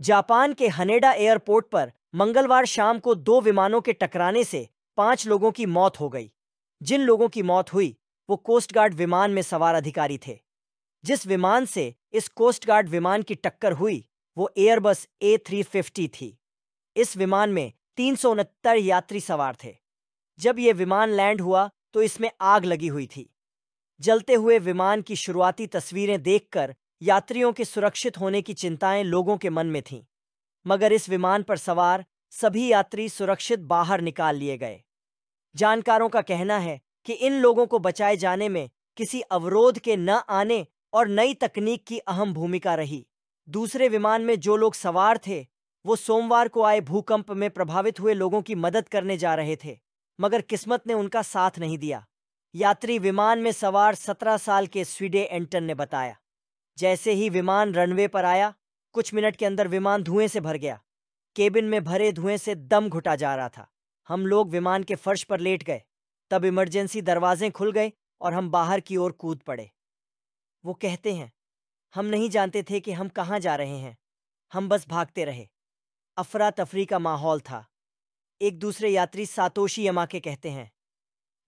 Japan के Haneda airport पर मंगलवार शाम को 2 विमानों के टकराने से 5 लोगों की मौत हो गई। जिन लोगों की मौत हुई वो कोस्ट गार्ड विमान में सवार अधिकारी थे। जिस विमान से इस कोस्ट गार्ड विमान की टक्कर हुई वो एयरबस A350 थी। इस विमान में 369 यात्री सवार थे। जब यह विमान लैंड हुआ तो इसमें आग लगी हुई थी। जलते हुए विमान की शुरुआती तस्वीरें देखकर यात्रियों के सुरक्षित होने की चिंताएं लोगों के मन में थीं, मगर इस विमान पर सवार सभी यात्री सुरक्षित बाहर निकाल लिए गए। जानकारों का कहना है कि इन लोगों को बचाए जाने में किसी अवरोध के न आने और नई तकनीक की अहम भूमिका रही। दूसरे विमान में जो लोग सवार थे वो सोमवार को आए भूकंप में प्रभावित हुए लोगों की मदद करने जा रहे थे, मगर किस्मत ने उनका साथ नहीं दिया। यात्री विमान में सवार 17 साल के स्वीडे एंटन ने बताया। जैसे ही विमान रनवे पर आया, कुछ मिनट के अंदर विमान धुएं से भर गया। केबिन में भरे धुएं से दम घुटा जा रहा था। हम लोग विमान के फर्श पर लेट गए। तब इमरजेंसी दरवाजे खुल गए और हम बाहर की ओर कूद पड़े। वो कहते हैं, हम नहीं जानते थे कि हम कहाँ जा रहे हैं। हम बस भागते रहे। अफरा तफरी का माहौल था। एक दूसरे यात्री सातोशी यमाके कहते हैं,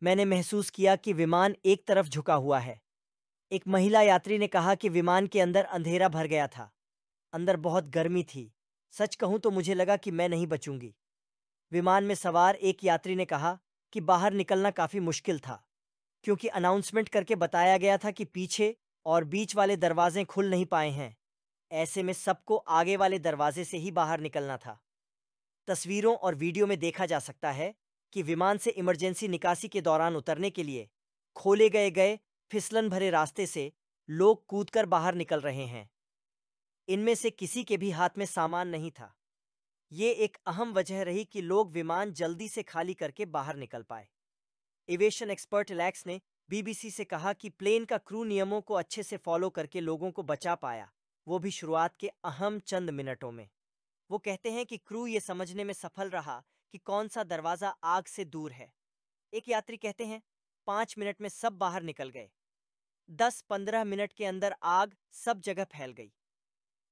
मैंने महसूस किया कि विमान एक तरफ झुका हुआ है। एक महिला यात्री ने कहा कि विमान के अंदर अंधेरा भर गया था। अंदर बहुत गर्मी थी। सच कहूं तो मुझे लगा कि मैं नहीं बचूंगी। विमान में सवार एक यात्री ने कहा कि बाहर निकलना काफी मुश्किल था, क्योंकि अनाउंसमेंट करके बताया गया था कि पीछे और बीच वाले दरवाजे खुल नहीं पाए हैं। ऐसे में सबको आगे वाले दरवाजे से ही बाहर निकलना था। तस्वीरों और वीडियो में देखा जा सकता है कि विमान से इमरजेंसी निकासी के दौरान उतरने के लिए खोले गए फिसलन भरे रास्ते से लोग कूदकर बाहर निकल रहे हैं। इनमें से किसी के भी हाथ में सामान नहीं था। ये एक अहम वजह रही कि लोग विमान जल्दी से खाली करके बाहर निकल पाए। एविएशन एक्सपर्ट एलेक्स ने बीबीसी से कहा कि प्लेन का क्रू नियमों को अच्छे से फॉलो करके लोगों को बचा पाया, वो भी शुरुआत के अहम चंद मिनटों में। वो कहते हैं कि क्रू ये समझने में सफल रहा कि कौन सा दरवाजा आग से दूर है। एक यात्री कहते हैं, 5 मिनट में सब बाहर निकल गए। 10-15 मिनट के अंदर आग सब जगह फैल गई।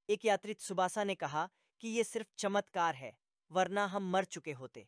एक यात्री सुबासा ने कहा कि ये सिर्फ चमत्कार है, वरना हम मर चुके होते।